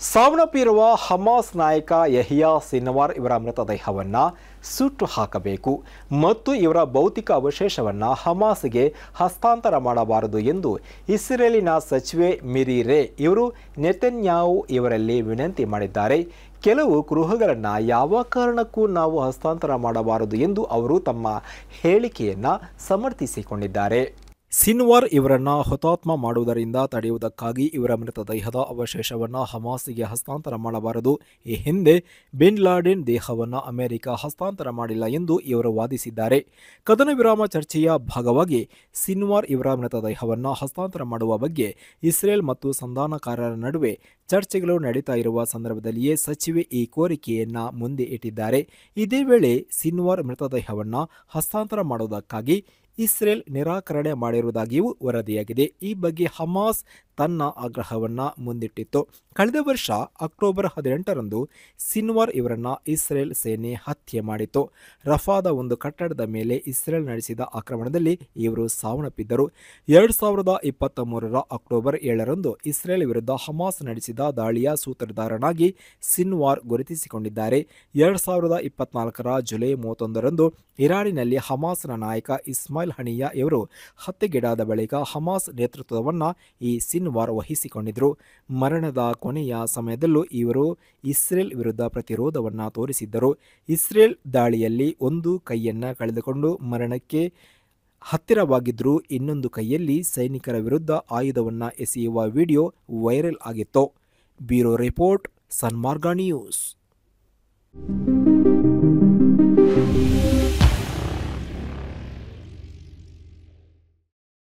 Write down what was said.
ಸಾವನ್ನಪ್ಪಿರುವ ಹಮಾಸ್ ನಾಯಕ ಯಹಿಯಾ ಸಿನ್ವಾರ್ ಇವರ ಮೃತದೇಹವನ್ನು ಸುಟ್ಟು ಹಾಕಬೇಕು ಮತ್ತು ಇವರ ಭೌತಿಕ ಅವಶೇಷವನ್ನು ಹಮಾಸ್ಗೆ ಹಸ್ತಾಂತರ ಮಾಡಬಾರದು ಎಂದು ಇಸ್ರೇಲಿನ ಸಚಿವೆ ಮಿರಿ ರೇ ಇವರು ನೆತನ್ಯಾಹು ಇವರಲ್ಲಿ ವಿನಂತಿ ಮಾಡಿದ್ದಾರೆ. ಕೆಲವು ಗೃಹಗಳನ್ನು ಯಾವ ಕಾರಣಕ್ಕೂ ನಾವು ಹಸ್ತಾಂತರ ಮಾಡಬಾರದು ಎಂದು ಅವರು ತಮ್ಮ ಹೇಳಿಕೆಯನ್ನು ಸಮರ್ಥಿಸಿಕೊಂಡಿದ್ದಾರೆ. ಸಿನ್ವಾರ್ ಇವರನ್ನು ಹುತಾತ್ಮ ಮಾಡುವುದರಿಂದ ತಡೆಯುವುದಕ್ಕಾಗಿ ಇವರ ಮೃತದೇಹದ ಅವಶೇಷವನ್ನು ಹಮಾಸ್ಗೆ ಹಸ್ತಾಂತರ ಮಾಡಬಾರದು. ಈ ಹಿಂದೆ ಬಿನ್ ಲಾಡೆನ್ ದೇಹವನ್ನು ಅಮೆರಿಕ ಹಸ್ತಾಂತರ ಮಾಡಿಲ್ಲ ಎಂದು ಇವರು ವಾದಿಸಿದ್ದಾರೆ. ಕದನ ವಿರಾಮ ಚರ್ಚೆಯ ಭಾಗವಾಗಿ ಸಿನ್ವಾರ್ ಇವರ ಮೃತದೇಹವನ್ನು ಹಸ್ತಾಂತರ ಮಾಡುವ ಬಗ್ಗೆ ಇಸ್ರೇಲ್ ಮತ್ತು ಸಂಧಾನಕಾರರ ನಡುವೆ ಚರ್ಚೆಗಳು ನಡೀತಾ ಇರುವ ಸಂದರ್ಭದಲ್ಲಿಯೇ ಸಚಿವೆ ಈ ಕೋರಿಕೆಯನ್ನು ಮುಂದೆ ಇಟ್ಟಿದ್ದಾರೆ. ಇದೇ ವೇಳೆ ಸಿನ್ವಾರ್ ಮೃತದೇಹವನ್ನು ಹಸ್ತಾಂತರ ಮಾಡುವುದಕ್ಕಾಗಿ ಇಸ್ರೇಲ್ ನಿರಾಕರಣೆ ಮಾಡಿರುವುದಾಗಿಯೂ ವರದಿಯಾಗಿದೆ. ಈ ಬಗ್ಗೆ ಹಮಾಸ್ ತನ್ನ ಆಗ್ರಹವನ್ನು ಮುಂದಿಟ್ಟಿತ್ತು. ಕಳೆದ ವರ್ಷ ಅಕ್ಟೋಬರ್ 18ರಂದು ಸಿನ್ವಾರ್ ಇವರನ್ನು ಇಸ್ರೇಲ್ ಸೇನೆ ಹತ್ಯೆ ಮಾಡಿತ್ತು. ರಫಾದ ಒಂದು ಕಟ್ಟಡದ ಮೇಲೆ ಇಸ್ರೇಲ್ ನಡೆಸಿದ ಆಕ್ರಮಣದಲ್ಲಿ ಇವರು ಸಾವನ್ನಪ್ಪಿದ್ದರು. 2023ರ ಅಕ್ಟೋಬರ್ 7ರಂದು ಇಸ್ರೇಲ್ ವಿರುದ್ಧ ಹಮಾಸ್ ನಡೆಸಿದ ದಾಳಿಯ ಸೂತ್ರಧಾರನಾಗಿ ಸಿನ್ವಾರ್ ಗುರುತಿಸಿಕೊಂಡಿದ್ದಾರೆ. 2024ರ ಜುಲೈ 31ರಂದು ಇರಾನಿನಲ್ಲಿ ಹಮಾಸ್ನ ನಾಯಕ ಇಸ್ಮಾಯಿಲ್ ಹನಿಯಾ ಇವರು ಹತ್ಯೆಗೀಡಾದ ಬಳಿಕ ಹಮಾಸ್ ನೇತೃತ್ವವನ್ನು ಈ ಸಿನ್ವಾರ್ ವಹಿಸಿಕೊಂಡಿದ್ದರು. ಮರಣದ ಕೊನೆಯ ಸಮಯದಲ್ಲೂ ಇವರು ಇಸ್ರೇಲ್ ವಿರುದ್ಧ ಪ್ರತಿರೋಧವನ್ನು ತೋರಿಸಿದ್ದರು. ಇಸ್ರೇಲ್ ದಾಳಿಯಲ್ಲಿ ಒಂದು ಕೈಯನ್ನು ಕಳೆದುಕೊಂಡು ಮರಣಕ್ಕೆ ಹತ್ತಿರವಾಗಿದ್ದರೂ ಇನ್ನೊಂದು ಕೈಯಲ್ಲಿ ಸೈನಿಕರ ವಿರುದ್ಧ ಆಯುಧವನ್ನು ಎಸೆಯುವ ವಿಡಿಯೋ ವೈರಲ್ ಆಗಿತ್ತು. Bureau report, Sanmarga news.